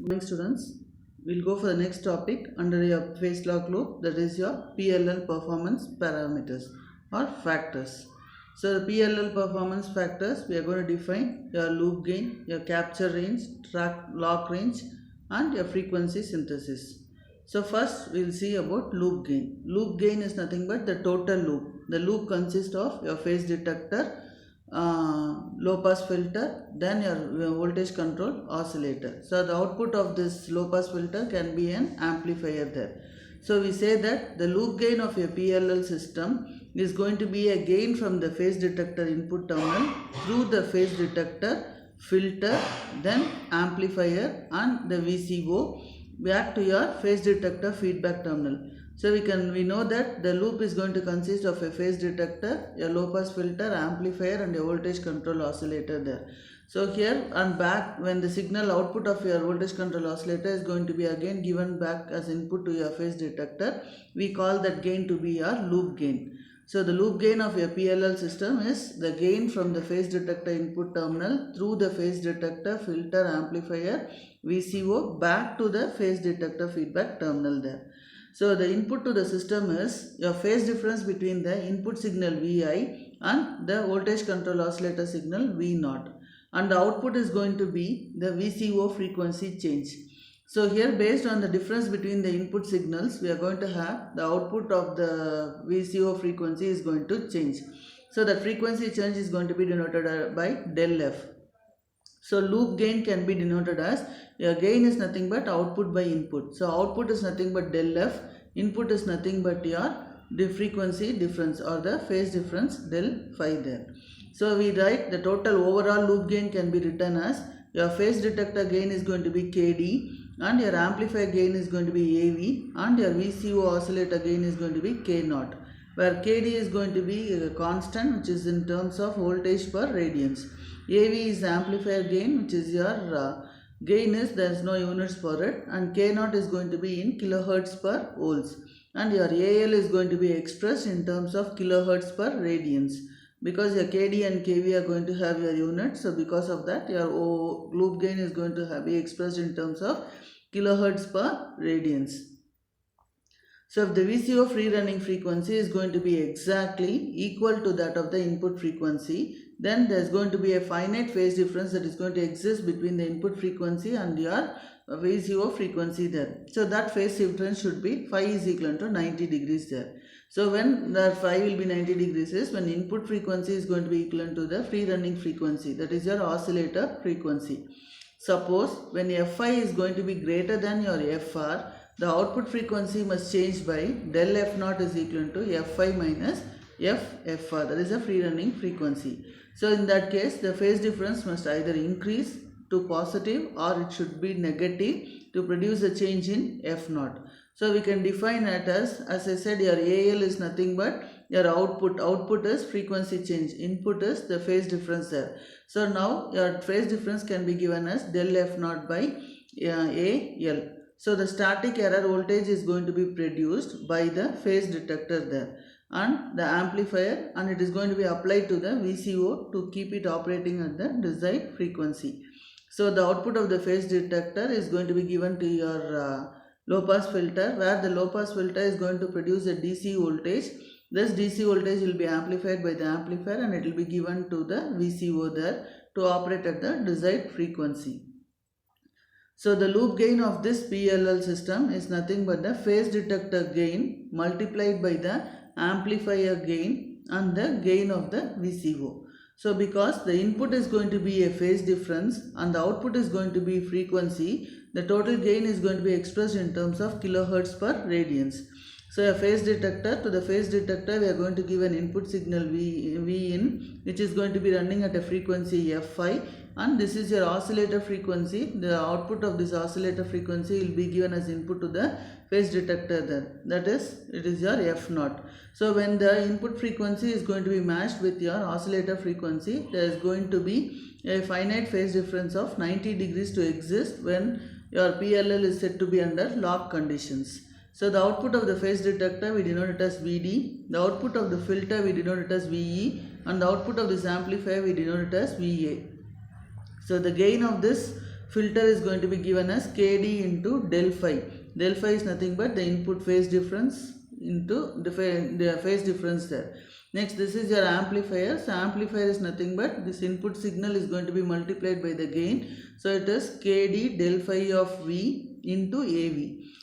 Good morning, students. We'll go for the next topic under your phase lock loop, that is your PLL performance parameters or factors. So the PLL performance factors, we are going to define your loop gain, your capture range, track lock range, and your frequency synthesis. So first we'll see about loop gain. Loop gain is nothing but the total loop. The loop consists of your phase detector, low pass filter, then your voltage control oscillator. So the output of this low pass filter can be an amplifier there. So we say that the loop gain of a PLL system is going to be a gain from the phase detector input terminal through the phase detector, filter, then amplifier and the VCO back to your phase detector feedback terminal. So we know that the loop is going to consist of a phase detector, a low pass filter, amplifier and a voltage control oscillator there. So here and back, when the signal output of your voltage control oscillator is going to be again given back as input to your phase detector, we call that gain to be your loop gain. So the loop gain of your PLL system is the gain from the phase detector input terminal through the phase detector, filter, amplifier, VCO back to the phase detector feedback terminal there. So the input to the system is your phase difference between the input signal Vi and the voltage control oscillator signal V0, and the output is going to be the VCO frequency change. So here, based on the difference between the input signals, we are going to have the output of the VCO frequency is going to change. So the frequency change is going to be denoted by del F. So loop gain can be denoted as, your gain is nothing but output by input. So output is nothing but del F, input is nothing but your frequency difference or the phase difference del phi there. So we write the total overall loop gain can be written as, your phase detector gain is going to be Kd and your amplifier gain is going to be AV and your VCO oscillator gain is going to be K0, where Kd is going to be a constant, which is in terms of voltage per radians. AV is the amplifier gain, which is your gain is, there is no units for it, and K0 is going to be in kilohertz per volts, and your AL is going to be expressed in terms of kilohertz per radians, because your Kd and Kv are going to have your units. So because of that, your loop gain is going to be expressed in terms of kilohertz per radians. So if the VCO free running frequency is going to be exactly equal to that of the input frequency, then there is going to be a finite phase difference that is going to exist between the input frequency and your VCO frequency there. So that phase difference should be phi is equal to 90 degrees there. So when that phi will be 90 degrees is when input frequency is going to be equivalent to the free running frequency, that is your oscillator frequency. Suppose when Fi is going to be greater than your Fr, the output frequency must change by del F0 is equal to Fi minus Fr, that is a free running frequency. So in that case, the phase difference must either increase to positive or it should be negative to produce a change in F0. So we can define it as I said, your AL is nothing but your output is frequency change, input is the phase difference there. So now your phase difference can be given as del F0 by AL. So the static error voltage is going to be produced by the phase detector there and the amplifier, and it is going to be applied to the VCO to keep it operating at the desired frequency. So the output of the phase detector is going to be given to your low pass filter, where the low pass filter is going to produce a DC voltage. This DC voltage will be amplified by the amplifier and it will be given to the VCO there to operate at the desired frequency. So the loop gain of this PLL system is nothing but the phase detector gain multiplied by the amplifier gain and the gain of the VCO. So because the input is going to be a phase difference and the output is going to be frequency, the total gain is going to be expressed in terms of kilohertz per radians. So a phase detector, to the phase detector we are going to give an input signal V in, which is going to be running at a frequency Fi, and this is your oscillator frequency. The output of this oscillator frequency will be given as input to the phase detector there, that is, it is your F0. So when the input frequency is going to be matched with your oscillator frequency, there is going to be a finite phase difference of 90 degrees to exist when your PLL is said to be under lock conditions. So the output of the phase detector we denote it as Vd, the output of the filter we denote it as Ve, and the output of this amplifier we denote it as Va. So the gain of this filter is going to be given as Kd into del phi. Del phi is nothing but the input phase difference into the phase difference there. Next, this is your amplifier. So amplifier is nothing but this input signal is going to be multiplied by the gain. So it is Kd del phi of V into AV.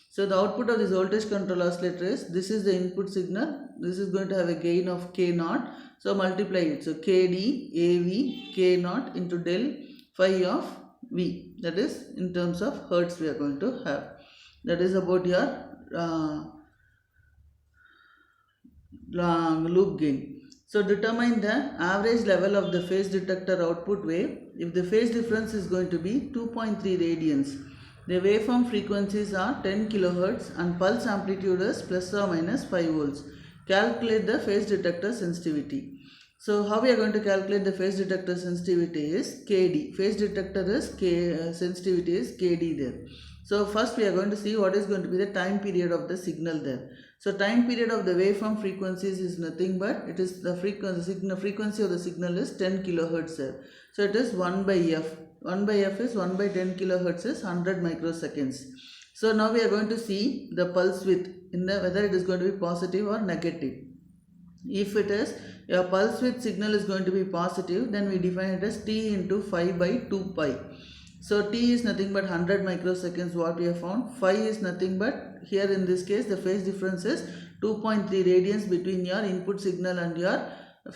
So the output of this voltage control oscillator is, this is the input signal. This is going to have a gain of K naught. So multiply it. So Kd AV K naught into del phi of V. That is in terms of hertz we are going to have. That is about your loop gain. So determine the average level of the phase detector output wave if the phase difference is going to be 2.3 radians. The waveform frequencies are 10 kHz and pulse amplitude is plus or minus 5 volts. Calculate the phase detector sensitivity. So how we are going to calculate the phase detector sensitivity is Kd. Phase detector is sensitivity is Kd there. So first we are going to see what is going to be the time period of the signal there. So time period of the waveform frequencies is nothing but it is the frequency of the signal is 10 kHz there. So it is 1 by f. 1 by f is 1 by 10 kHz is 100 microseconds. So now we are going to see the pulse width in the whether it is going to be positive or negative. If it is your pulse width signal is going to be positive, then we define it as t into 5 by 2 pi. So t is nothing but 100 microseconds what we have found. Phi is nothing but, here in this case the phase difference is 2.3 radians between your input signal and your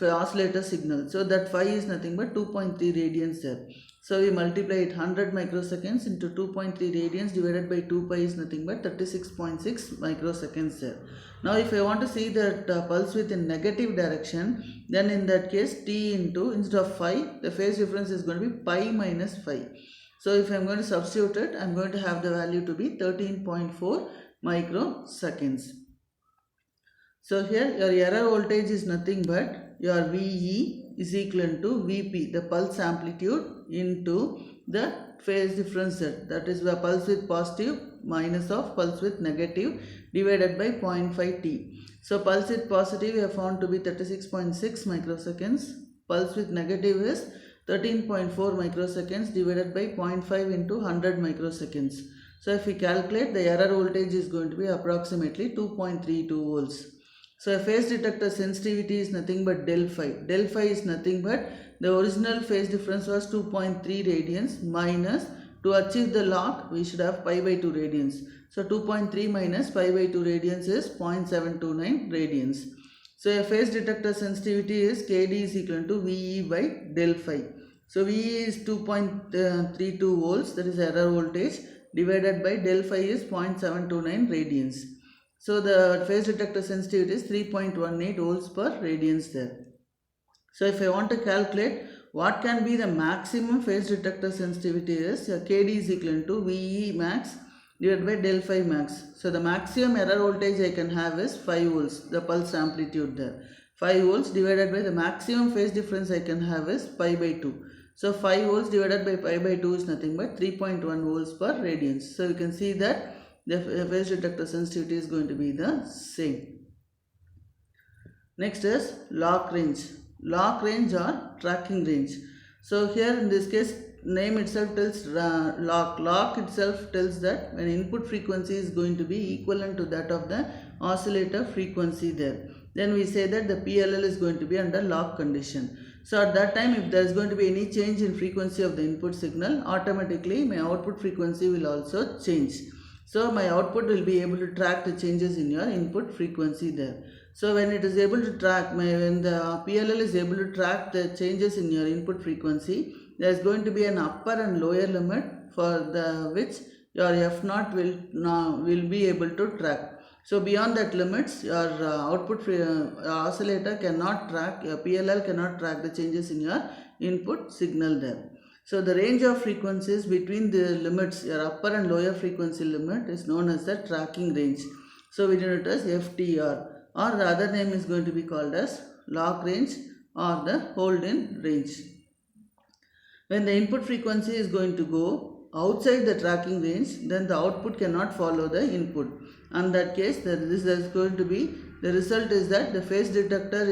oscillator signal. So that phi is nothing but 2.3 radians there. So we multiply it 100 microseconds into 2.3 radians divided by 2 pi is nothing but 36.6 microseconds there. Now if I want to see that pulse width in negative direction, then in that case t into, instead of phi, the phase difference is going to be pi minus phi. So if I am going to substitute it, I am going to have the value to be 13.4 microseconds. So here your error voltage is nothing but your VE is equal to VP, the pulse amplitude, into the phase difference Z, that is the pulse width positive minus of pulse width negative divided by 0.5 t. So pulse width positive we have found to be 36.6 microseconds, pulse width negative is 13.4 microseconds divided by 0.5 into 100 microseconds. So if we calculate, the error voltage is going to be approximately 2.32 volts. So a phase detector sensitivity is nothing but del phi. Del phi is nothing but the original phase difference was 2.3 radians minus, to achieve the log we should have pi by 2 radians. So 2.3 minus pi by 2 radians is 0.729 radians. So a phase detector sensitivity is Kd is equal to VE by del phi. So VE is 2.32 volts, that is error voltage, divided by del phi is 0.729 radians. So the phase detector sensitivity is 3.18 volts per radians there. So if I want to calculate what can be the maximum phase detector sensitivity is Kd is equal to VE max divided by del phi max. So the maximum error voltage I can have is 5 volts, the pulse amplitude there. 5 volts divided by the maximum phase difference I can have is pi by 2. So 5 volts divided by pi by 2 is nothing but 3.1 volts per radians. So you can see that the phase detector sensitivity is going to be the same. Next is lock range. Lock range or tracking range. So here in this case, name itself tells lock. Lock itself tells that when input frequency is going to be equivalent to that of the oscillator frequency there, then we say that the PLL is going to be under lock condition. So at that time, if there is going to be any change in frequency of the input signal, automatically my output frequency will also change. So my output will be able to track the changes in your input frequency there. So when it is able to track, when the PLL is able to track the changes in your input frequency, there is going to be an upper and lower limit for the which your F0 will be able to track. So beyond that limits, your output oscillator cannot track, your PLL cannot track the changes in your input signal there. So the range of frequencies between the limits, your upper and lower frequency limit, is known as the tracking range. So we denote it as FTR, or the other name is going to be called as lock range or the hold-in range. When the input frequency is going to go outside the tracking range, then the output cannot follow the input. In that case, the result is that the phase detector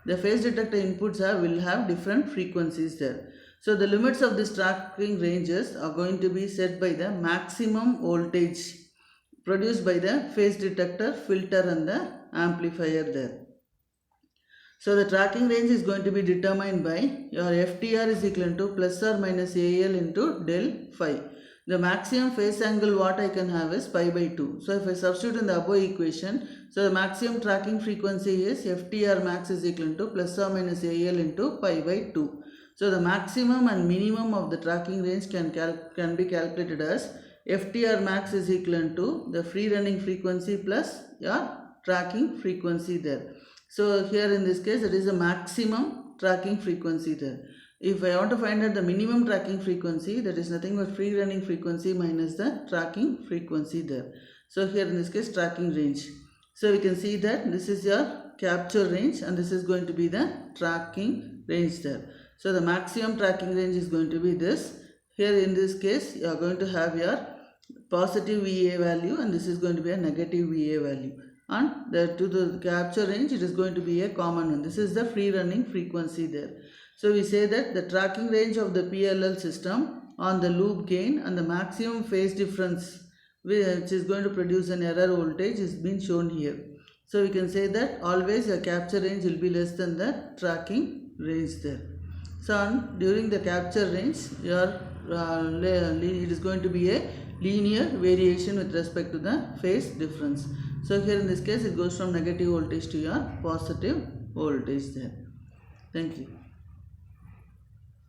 the phase detector inputs will have different frequencies there. So the limits of these tracking ranges are going to be set by the maximum voltage produced by the phase detector, filter and the amplifier there. So the tracking range is going to be determined by your FTR is equal to plus or minus AL into del phi. The maximum phase angle what I can have is pi by 2. So if I substitute in the above equation, so the maximum tracking frequency is FTR max is equal to plus or minus AL into pi by 2. So the maximum and minimum of the tracking range can be calculated as FTR max is equal to the free running frequency plus your tracking frequency there. So here in this case it is a maximum tracking frequency there. If I want to find out the minimum tracking frequency, that is nothing but free running frequency minus the tracking frequency there. So here in this case tracking range. So we can see that this is your capture range and this is going to be the tracking range there. So the maximum tracking range is going to be this. Here in this case you are going to have your positive VA value and this is going to be a negative VA value. And to the capture range it is going to be a common one. This is the free running frequency there. So we say that the tracking range of the PLL system on the loop gain and the maximum phase difference which is going to produce an error voltage is been shown here. So we can say that always your capture range will be less than the tracking range there. So during the capture range your it is going to be a linear variation with respect to the phase difference. So here in this case it goes from negative voltage to your positive voltage there. Thank you.